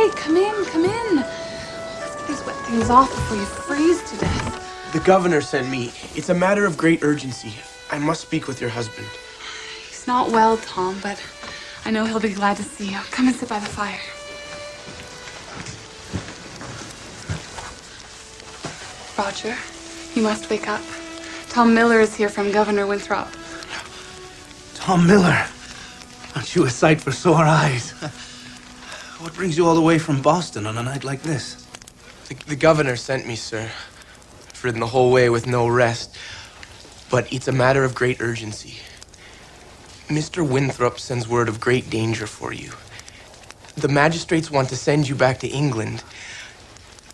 okay. Come in, come in. Let's get these wet things off before you freeze to death. The governor sent me. It's a matter of great urgency. I must speak with your husband. He's not well, Tom, but I know he'll be glad to see you. Come and sit by the fire. Roger, you must wake up. Tom Miller is here from Governor Winthrop. Tom Miller? Aren't you a sight for sore eyes? What brings you all the way from Boston on a night like this? The governor sent me, sir. I've ridden the whole way with no rest. But it's a matter of great urgency. Mr. Winthrop sends word of great danger for you. The magistrates want to send you back to England.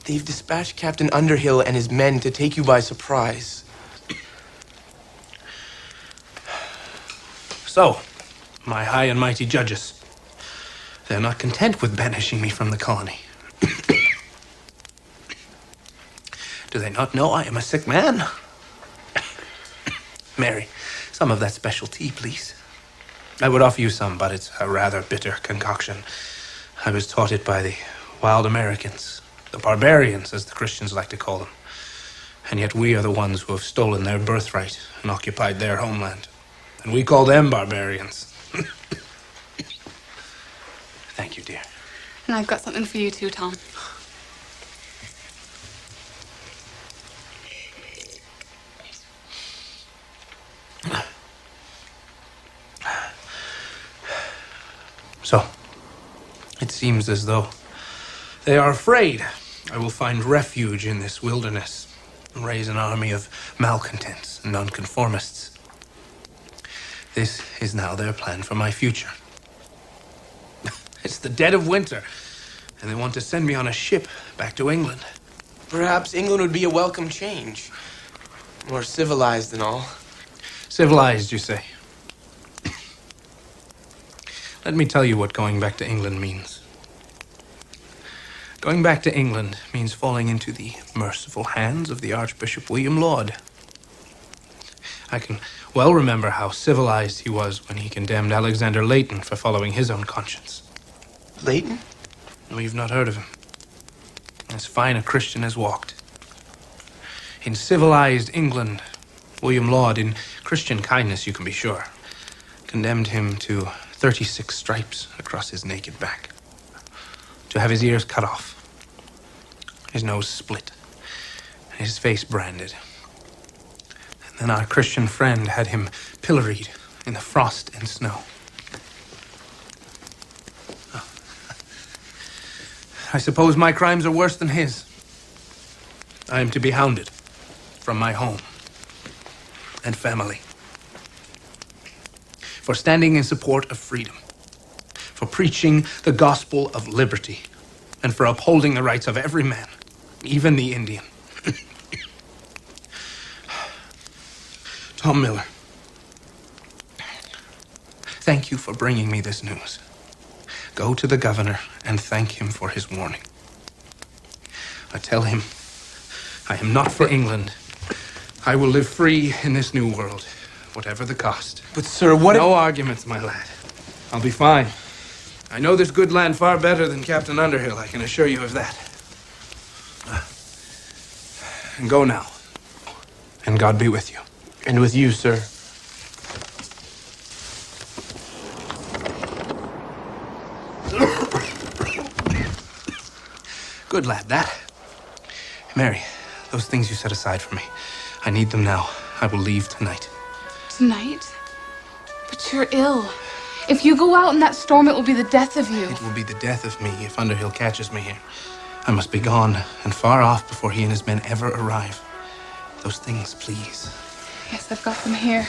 They've dispatched Captain Underhill and his men to take you by surprise. So, my high and mighty judges, they're not content with banishing me from the colony. Do they not know I am a sick man? Mary, some of that special tea, please. I would offer you some, but it's a rather bitter concoction. I was taught it by the wild Americans, the barbarians, as the Christians like to call them. And yet we are the ones who have stolen their birthright and occupied their homeland. And we call them barbarians. Thank you, dear. And I've got something for you too, Tom. So, it seems as though they are afraid I will find refuge in this wilderness and raise an army of malcontents and nonconformists. This is now their plan for my future. It's the dead of winter, and they want to send me on a ship back to England. Perhaps England would be a welcome change. More civilized and all. Civilized, you say? Let me tell you what going back to England means. Going back to England means falling into the merciful hands of the Archbishop William Laud. I can well remember how civilized he was when he condemned Alexander Leighton for following his own conscience. Leighton? No, you've not heard of him. As fine a Christian as walked. In civilized England, William Laud, in Christian kindness, you can be sure, condemned him to 36 stripes across his naked back, to have his ears cut off, his nose split, and his face branded. And then our Christian friend had him pilloried in the frost and snow. Oh. I suppose my crimes are worse than his. I am to be hounded from my home and family for standing in support of freedom, for preaching the gospel of liberty, and for upholding the rights of every man, even the Indian. Tom Miller, thank you for bringing me this news. Go to the governor and thank him for his warning. I tell him I am not for England. I will live free in this new world, whatever the cost. But, sir, what No arguments, my lad. I'll be fine. I know this good land far better than Captain Underhill, I can assure you of that. And go now. And God be with you. And with you, sir. Good lad, that. Mary, those things you set aside for me, I need them now. I will leave tonight. Tonight? But you're ill. If you go out in that storm, it will be the death of you. It will be the death of me if Underhill catches me here. I must be gone and far off before he and his men ever arrive. Those things, please. Yes, I've got them here.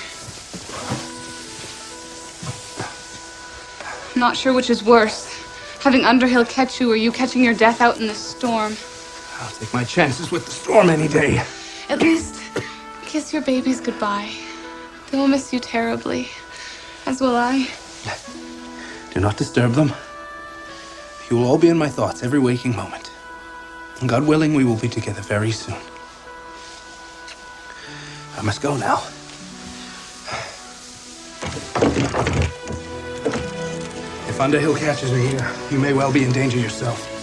I'm not sure which is worse. Having Underhill catch you or you catching your death out in the storm. I'll take my chances with the storm any day. At least, kiss your babies goodbye. They will miss you terribly, as will I. Do not disturb them. You will all be in my thoughts every waking moment. And God willing, we will be together very soon. I must go now. If Underhill catches me here, you may well be in danger yourself.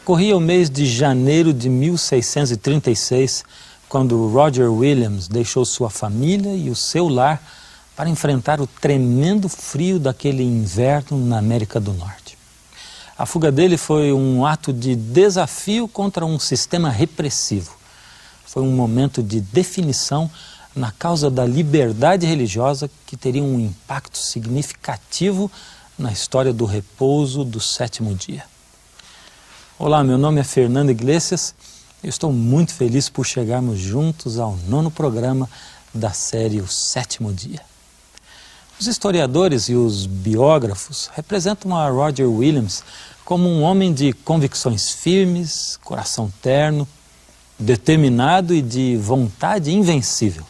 Corria o mês de janeiro de 1636, quando Roger Williams deixou sua família e o seu lar para enfrentar o tremendo frio daquele inverno na América do Norte. A fuga dele foi um ato de desafio contra um sistema repressivo. Foi um momento de definição na causa da liberdade religiosa que teria um impacto significativo na história do repouso do sétimo dia. Olá, meu nome é Fernando Iglesias. Eu estou muito feliz por chegarmos juntos ao 9º programa da série O Sétimo Dia. Os historiadores e os biógrafos representam a Roger Williams como um homem de convicções firmes, coração terno, determinado e de vontade invencível.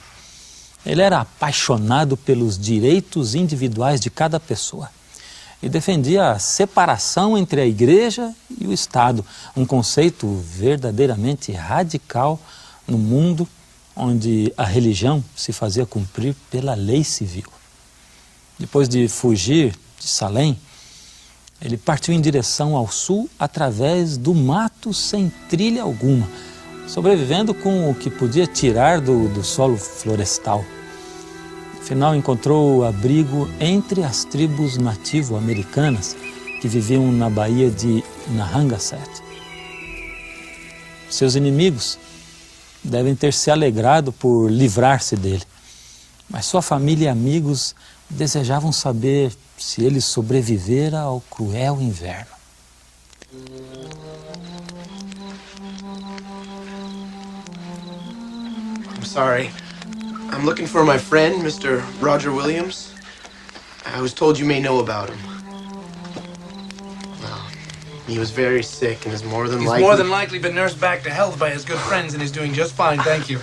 Ele era apaixonado pelos direitos individuais de cada pessoa e defendia a separação entre a Igreja e o Estado, um conceito verdadeiramente radical no mundo onde a religião se fazia cumprir pela lei civil. Depois de fugir de Salem, ele partiu em direção ao sul através do mato sem trilha alguma, sobrevivendo com o que podia tirar do solo florestal. Afinal, encontrou abrigo entre as tribos nativo-americanas que viviam na baía de Narragansett. Seus inimigos devem ter se alegrado por livrar-se dele, mas sua família e amigos desejavam saber se ele sobrevivera ao cruel inverno. I'm sorry. I'm looking for my friend, Mr. Roger Williams. I was told you may know about him. Well, he was very sick and is more than likely... He's more than likely been nursed back to health by his good friends and is doing just fine, thank you.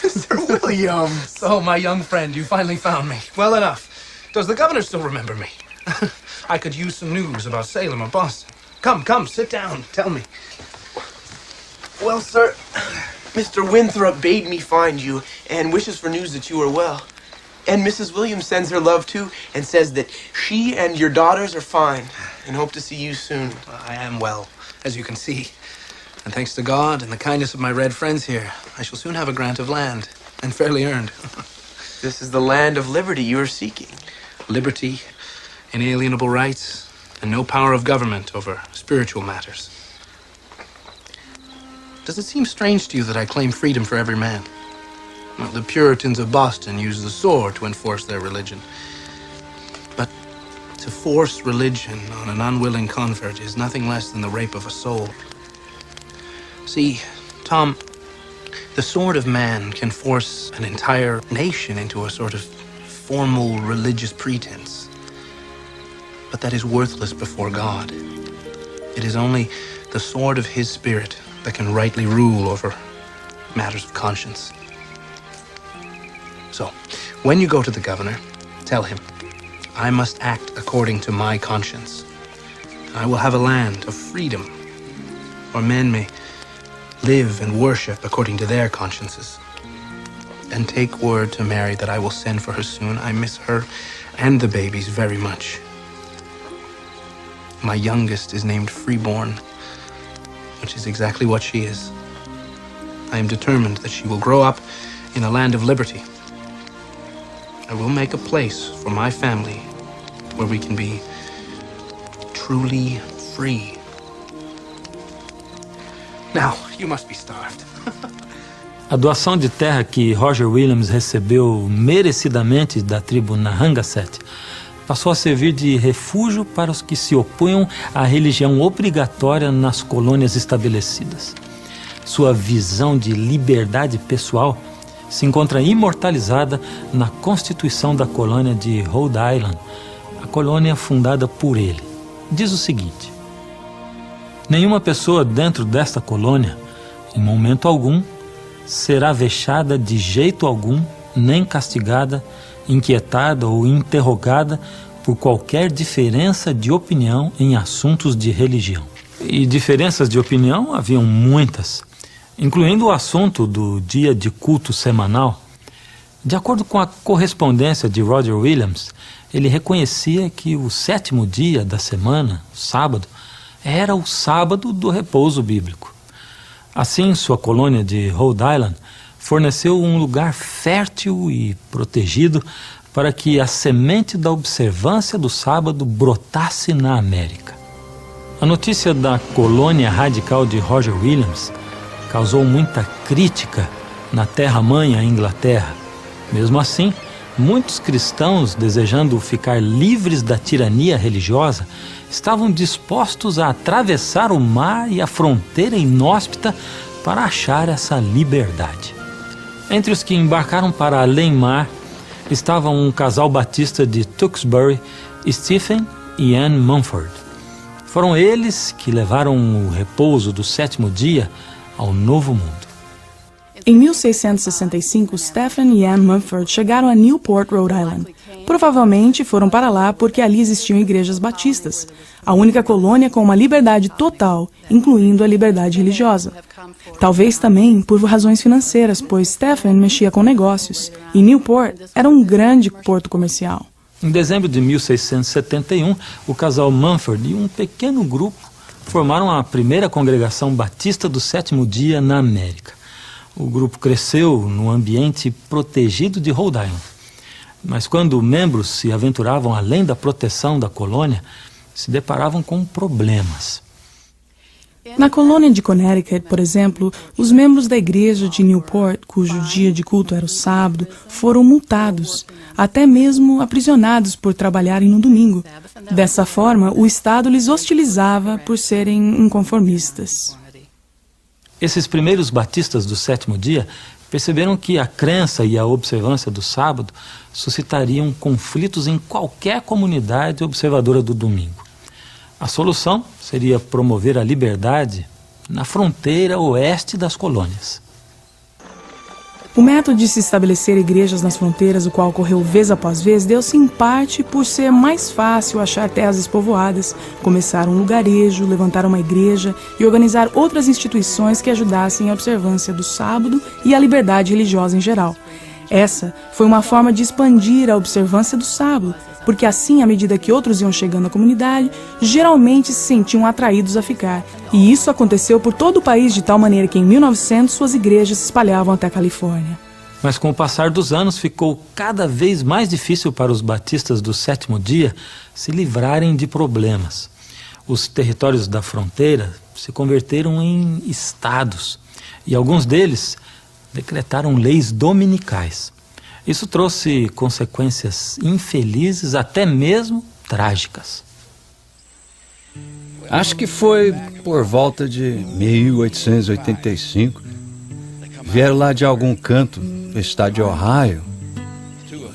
Mr. Williams! So, my young friend, you finally found me. Well enough. Does the governor still remember me? I could use some news about Salem or Boston. Come, sit down. Tell me. Well, sir, Mr. Winthrop bade me find you and wishes for news that you are well. And Mrs. Williams sends her love too and says that she and your daughters are fine and hope to see you soon. I am well, as you can see. And thanks to God and the kindness of my red friends here, I shall soon have a grant of land, and fairly earned. This is the land of liberty you are seeking. Liberty, inalienable rights, and no power of government over spiritual matters. Does it seem strange to you that I claim freedom for every man? Well, the Puritans of Boston used the sword to enforce their religion. But to force religion on an unwilling convert is nothing less than the rape of a soul. See, Tom, the sword of man can force an entire nation into a sort of formal religious pretense. But that is worthless before God. It is only the sword of His Spirit that can rightly rule over matters of conscience. So, when you go to the governor, tell him, I must act according to my conscience. I will have a land of freedom, where men may live and worship according to their consciences. And take word to Mary that I will send for her soon. I miss her and the babies very much. My youngest is named Freeborn, which is exactly what she is. I am determined that she will grow up in a land of liberty. I will make a place for my family where we can be truly free. Now, you must be starved. A doação de terra que Roger Williams recebeu merecidamente da tribo Narragansett passou a servir de refúgio para os que se opunham à religião obrigatória nas colônias estabelecidas. Sua visão de liberdade pessoal se encontra imortalizada na Constituição da colônia de Rhode Island, a colônia fundada por ele. Diz o seguinte: nenhuma pessoa dentro desta colônia, em momento algum, será vexada de jeito algum, nem castigada, inquietada ou interrogada por qualquer diferença de opinião em assuntos de religião. E diferenças de opinião haviam muitas, incluindo o assunto do dia de culto semanal. De acordo com a correspondência de Roger Williams, ele reconhecia que o sétimo dia da semana, o sábado, era o sábado do repouso bíblico. Assim, sua colônia de Rhode Island forneceu um lugar fértil e protegido para que a semente da observância do sábado brotasse na América. A notícia da colônia radical de Roger Williams causou muita crítica na terra-mãe, a Inglaterra. Mesmo assim, muitos cristãos, desejando ficar livres da tirania religiosa, estavam dispostos a atravessar o mar e a fronteira inóspita para achar essa liberdade. Entre os que embarcaram para além-mar estavam um casal batista de Tewksbury, Stephen e Anne Mumford. Foram eles que levaram o repouso do sétimo dia ao Novo Mundo. Em 1665, Stephen e Anne Mumford chegaram a Newport, Rhode Island. Provavelmente foram para lá porque ali existiam igrejas batistas, a única colônia com uma liberdade total, incluindo a liberdade religiosa. Talvez também por razões financeiras, pois Stephen mexia com negócios e Newport era um grande porto comercial. Em dezembro de 1671, o casal Mumford e um pequeno grupo formaram a primeira congregação batista do sétimo dia na América. O grupo cresceu no ambiente protegido de Rhode Island. Mas quando membros se aventuravam além da proteção da colônia, se deparavam com problemas. Na colônia de Connecticut, por exemplo, os membros da igreja de Newport, cujo dia de culto era o sábado, foram multados, até mesmo aprisionados por trabalharem no domingo. Dessa forma, o Estado lhes hostilizava por serem inconformistas. Esses primeiros batistas do sétimo dia perceberam que a crença e a observância do sábado suscitariam conflitos em qualquer comunidade observadora do domingo. A solução seria promover a liberdade na fronteira oeste das colônias. O método de se estabelecer igrejas nas fronteiras, o qual ocorreu vez após vez, deu-se em parte por ser mais fácil achar terras despovoadas, começar um lugarejo, levantar uma igreja e organizar outras instituições que ajudassem a observância do sábado e a liberdade religiosa em geral. Essa foi uma forma de expandir a observância do sábado, porque assim, à medida que outros iam chegando à comunidade, geralmente se sentiam atraídos a ficar. E isso aconteceu por todo o país de tal maneira que em 1900 suas igrejas se espalhavam até a Califórnia. Mas com o passar dos anos ficou cada vez mais difícil para os batistas do sétimo dia se livrarem de problemas. Os territórios da fronteira se converteram em estados e alguns deles decretaram leis dominicais. Isso trouxe consequências infelizes, até mesmo trágicas. Acho que foi por volta de 1885. Vieram lá de algum canto do estado de Ohio,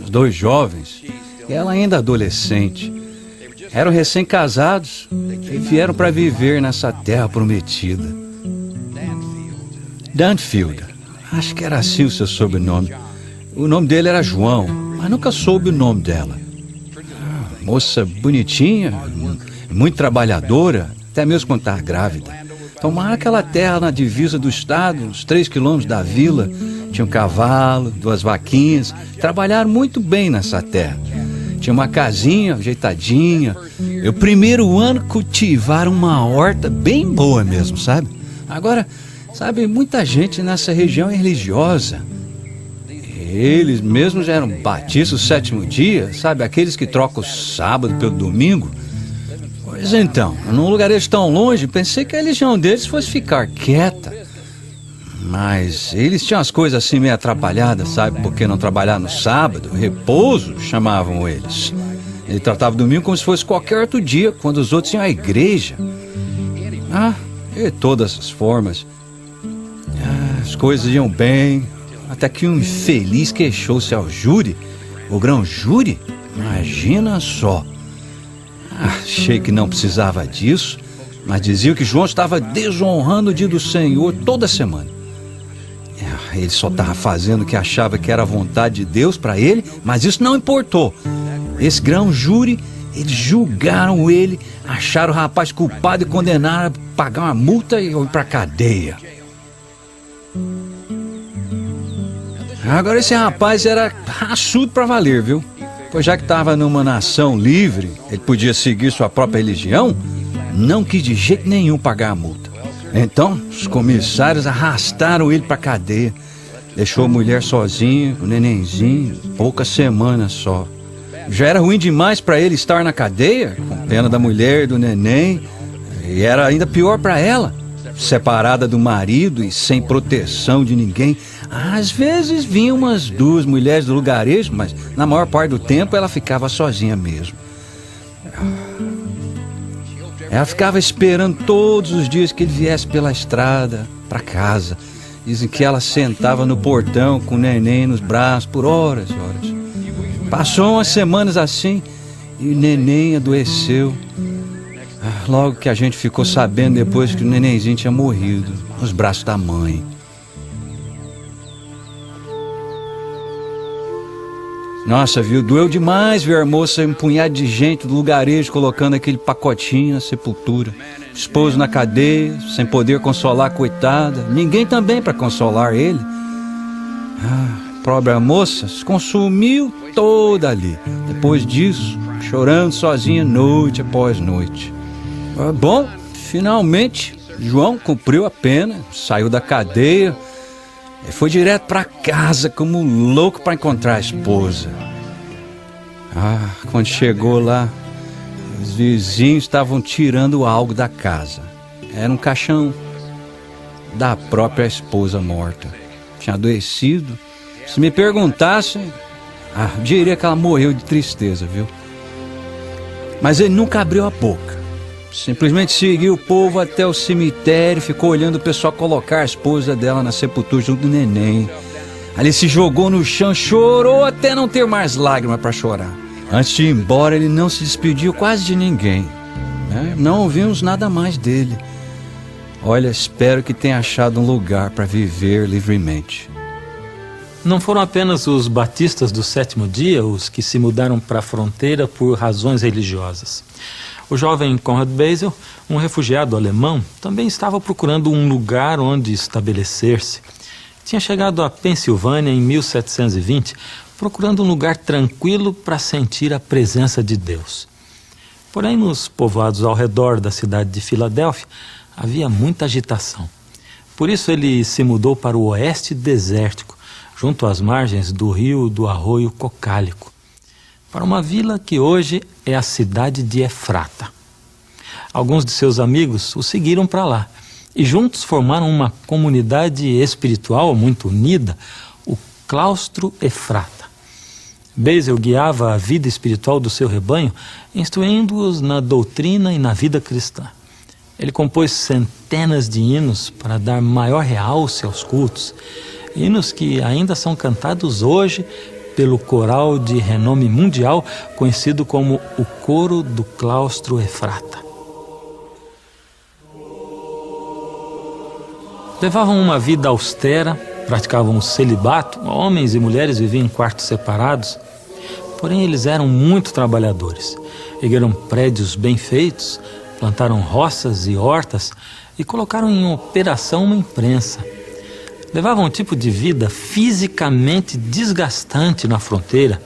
os dois jovens, e ela ainda adolescente. Eram recém-casados e vieram para viver nessa terra prometida. Danfield, acho que era assim o seu sobrenome. O nome dele era João, mas nunca soube o nome dela. Moça bonitinha, muito trabalhadora, até mesmo quando estava grávida. Tomaram aquela terra na divisa do estado, uns 3 quilômetros da vila. Tinha um cavalo, 2 vaquinhas. Trabalharam muito bem nessa terra. Tinha uma casinha ajeitadinha. E o primeiro ano cultivaram uma horta bem boa mesmo, sabe? Agora, sabe, muita gente nessa região é religiosa. Eles mesmos eram batistas do sétimo dia, sabe? Aqueles que trocam o sábado pelo domingo. Pois então, num lugarejo tão longe, pensei que a religião deles fosse ficar quieta. Mas eles tinham as coisas assim meio atrapalhadas, sabe? Porque não trabalhar no sábado, repouso, chamavam eles. Ele tratava o domingo como se fosse qualquer outro dia, quando os outros iam à igreja. De todas as formas. As coisas iam bem, até que um infeliz queixou-se ao júri. O grão-júri? Imagina só. Achei que não precisava disso, mas dizia que João estava desonrando o dia do Senhor toda semana. Ele só estava fazendo o que achava que era a vontade de Deus para ele, mas isso não importou. Esse grão-júri, eles julgaram ele, acharam o rapaz culpado e condenaram a pagar uma multa e ir para a cadeia. Agora esse rapaz era raçudo para valer, viu? Pois já que estava numa nação livre, ele podia seguir sua própria religião, não quis de jeito nenhum pagar a multa. Então, os comissários arrastaram ele para a cadeia. Deixou a mulher sozinha, o nenenzinho, poucas semanas só. Já era ruim demais para ele estar na cadeia, com pena da mulher e do neném. E era ainda pior para ela, separada do marido e sem proteção de ninguém. Às vezes vinham umas 2 mulheres do lugarejo, mas na maior parte do tempo ela ficava sozinha mesmo. Ela ficava esperando todos os dias que ele viesse pela estrada para casa. Dizem que ela sentava no portão com o neném nos braços por horas e horas. Passou umas semanas assim e o neném adoeceu. Logo que a gente ficou sabendo depois que o nenenzinho tinha morrido nos braços da mãe. Nossa, viu? Doeu demais ver a moça e um punhado de gente do lugarejo colocando aquele pacotinho na sepultura. Esposo na cadeia, sem poder consolar a coitada. Ninguém também para consolar ele. A própria moça se consumiu toda ali. Depois disso, chorando sozinha noite após noite. Bom, finalmente, João cumpriu a pena, saiu da cadeia e foi direto para casa como um louco para encontrar a esposa. Quando chegou lá, os vizinhos estavam tirando algo da casa. Era um caixão da própria esposa morta. Tinha adoecido. Se me perguntassem, diria que ela morreu de tristeza, viu? Mas ele nunca abriu a boca. Simplesmente seguiu o povo até o cemitério, ficou olhando o pessoal colocar a esposa dela na sepultura junto do neném. Ali se jogou no chão, chorou até não ter mais lágrimas para chorar. Antes de ir embora, ele não se despediu quase de ninguém. Não ouvimos nada mais dele. Olha, espero que tenha achado um lugar para viver livremente. Não foram apenas os batistas do sétimo dia os que se mudaram para a fronteira por razões religiosas. O jovem Conrad Beissel, um refugiado alemão, também estava procurando um lugar onde estabelecer-se. Tinha chegado à Pensilvânia em 1720, procurando um lugar tranquilo para sentir a presença de Deus. Porém, nos povoados ao redor da cidade de Filadélfia, havia muita agitação. Por isso ele se mudou para o oeste desértico, junto às margens do rio do arroio Cocálico, para uma vila que hoje é a cidade de Efrata. Alguns de seus amigos o seguiram para lá e juntos formaram uma comunidade espiritual muito unida, o Claustro Efrata. Beissel guiava a vida espiritual do seu rebanho, instruindo-os na doutrina e na vida cristã. Ele compôs centenas de hinos para dar maior realce aos cultos, hinos que ainda são cantados hoje pelo coral de renome mundial conhecido como o Coro do Claustro Efrata. Levavam uma vida austera, praticavam o celibato, homens e mulheres viviam em quartos separados, porém eles eram muito trabalhadores. Ergueram prédios bem feitos, plantaram roças e hortas e colocaram em operação uma imprensa. Levavam um tipo de vida fisicamente desgastante na fronteira,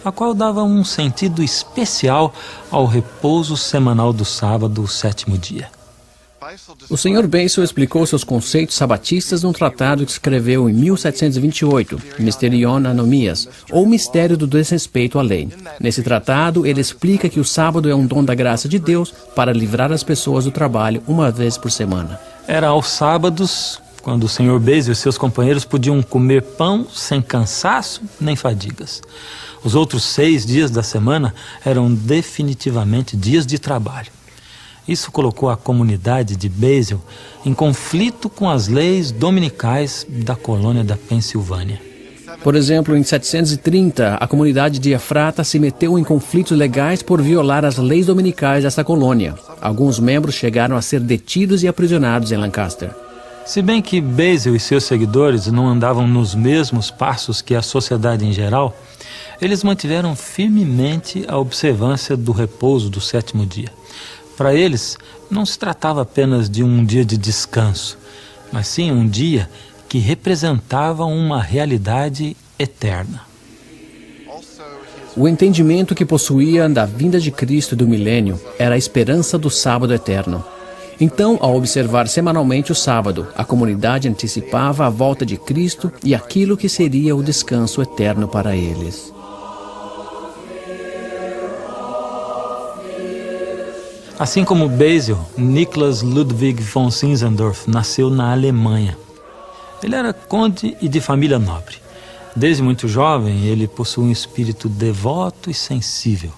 a qual dava um sentido especial ao repouso semanal do sábado, o sétimo dia. O Sr. Beissel explicou seus conceitos sabatistas num tratado que escreveu em 1728, Mysterion Anomias, ou Mistério do Desrespeito à Lei. Nesse tratado, ele explica que o sábado é um dom da graça de Deus para livrar as pessoas do trabalho uma vez por semana. Era aos sábados, quando o Sr. Beissel e seus companheiros podiam comer pão sem cansaço nem fadigas. Os outros 6 dias da semana eram definitivamente dias de trabalho. Isso colocou a comunidade de Beissel em conflito com as leis dominicais da colônia da Pensilvânia. Por exemplo, em 730, a comunidade de Efrata se meteu em conflitos legais por violar as leis dominicais dessa colônia. Alguns membros chegaram a ser detidos e aprisionados em Lancaster. Se bem que Beissel e seus seguidores não andavam nos mesmos passos que a sociedade em geral, eles mantiveram firmemente a observância do repouso do sétimo dia. Para eles, não se tratava apenas de um dia de descanso, mas sim um dia que representava uma realidade eterna. O entendimento que possuía da vinda de Cristo e do milênio era a esperança do sábado eterno. Então, ao observar semanalmente o sábado, a comunidade antecipava a volta de Cristo e aquilo que seria o descanso eterno para eles. Assim como Basil, Niklas Ludwig von Zinzendorf nasceu na Alemanha. Ele era conde e de família nobre. Desde muito jovem, ele possuía um espírito devoto e sensível.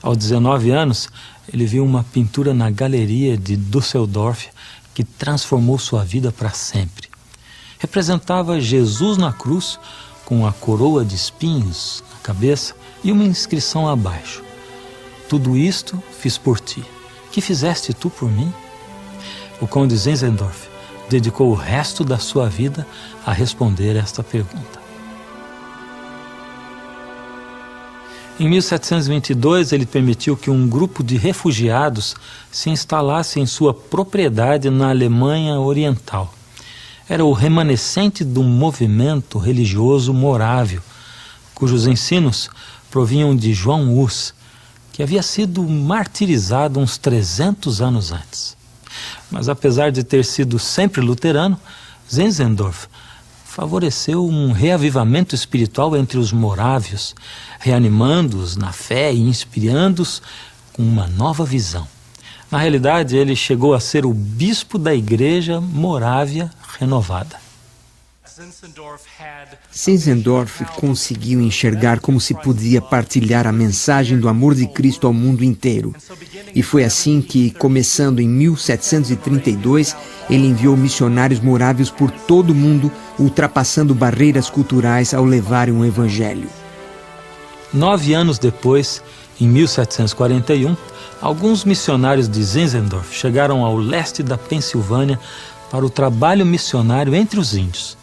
Aos 19 anos, ele viu uma pintura na galeria de Düsseldorf que transformou sua vida para sempre. Representava Jesus na cruz, com a coroa de espinhos na cabeça e uma inscrição abaixo. Tudo isto fiz por ti. Que fizeste tu por mim? O conde Zinzendorf dedicou o resto da sua vida a responder esta pergunta. Em 1722, ele permitiu que um grupo de refugiados se instalasse em sua propriedade na Alemanha Oriental. Era o remanescente de um movimento religioso morávio, cujos ensinos provinham de João Hus, que havia sido martirizado uns 300 anos antes. Mas apesar de ter sido sempre luterano, Zinzendorf favoreceu um reavivamento espiritual entre os morávios, reanimando-os na fé e inspirando-os com uma nova visão. Na realidade, ele chegou a ser o bispo da Igreja Morávia Renovada. Zinzendorf conseguiu enxergar como se podia partilhar a mensagem do amor de Cristo ao mundo inteiro. E foi assim que, começando em 1732, ele enviou missionários morávios por todo o mundo, ultrapassando barreiras culturais ao levarem o Evangelho. 9 anos depois, em 1741, alguns missionários de Zinzendorf chegaram ao leste da Pensilvânia para o trabalho missionário entre os índios.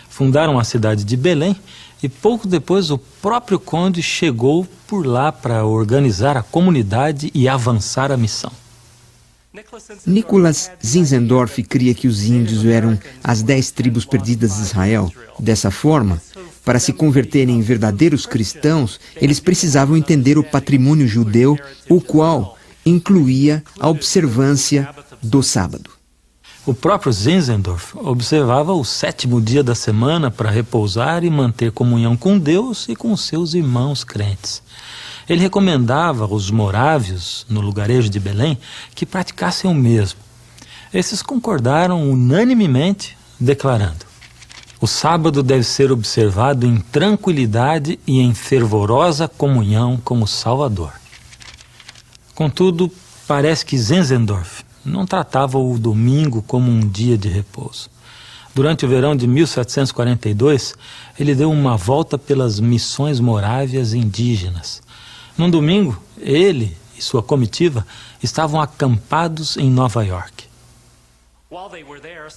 Fundaram a cidade de Belém e pouco depois o próprio conde chegou por lá para organizar a comunidade e avançar a missão. Nicholas Zinzendorf cria que os índios eram as 10 tribos perdidas de Israel. Dessa forma, para se converterem em verdadeiros cristãos, eles precisavam entender o patrimônio judeu, o qual incluía a observância do sábado. O próprio Zinzendorf observava o 7º dia da semana para repousar e manter comunhão com Deus e com seus irmãos crentes. Ele recomendava aos morávios, no lugarejo de Belém, que praticassem o mesmo. Esses concordaram unanimemente, declarando: o sábado deve ser observado em tranquilidade e em fervorosa comunhão com o Salvador. Contudo, parece que Zinzendorf não tratava o domingo como um dia de repouso. Durante o verão de 1742, ele deu uma volta pelas missões morávias indígenas. Num domingo, ele e sua comitiva estavam acampados em Nova York.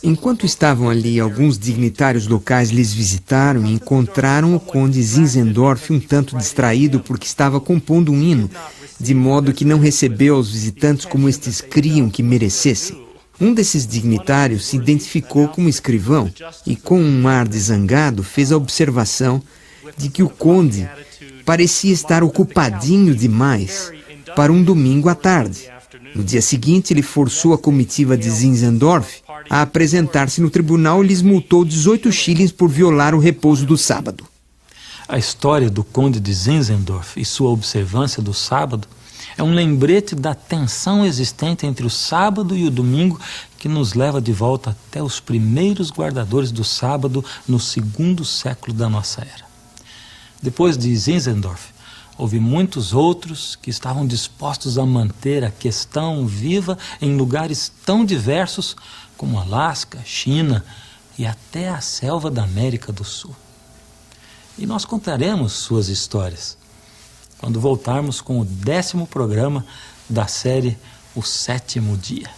Enquanto estavam ali, alguns dignitários locais lhes visitaram e encontraram o conde Zinzendorf um tanto distraído porque estava compondo um hino, de modo que não recebeu aos visitantes como estes criam que merecessem. Um desses dignitários se identificou como escrivão e, com um ar de zangado, fez a observação de que o conde parecia estar ocupadinho demais para um domingo à tarde. No dia seguinte, ele forçou a comitiva de Zinzendorf a apresentar-se no tribunal e lhes multou 18 shillings por violar o repouso do sábado. A história do conde de Zinzendorf e sua observância do sábado é um lembrete da tensão existente entre o sábado e o domingo que nos leva de volta até os primeiros guardadores do sábado no 2º século da nossa era. Depois de Zinzendorf, houve muitos outros que estavam dispostos a manter a questão viva em lugares tão diversos como Alasca, China e até a selva da América do Sul. E nós contaremos suas histórias quando voltarmos com o 10º programa da série O 7º Dia.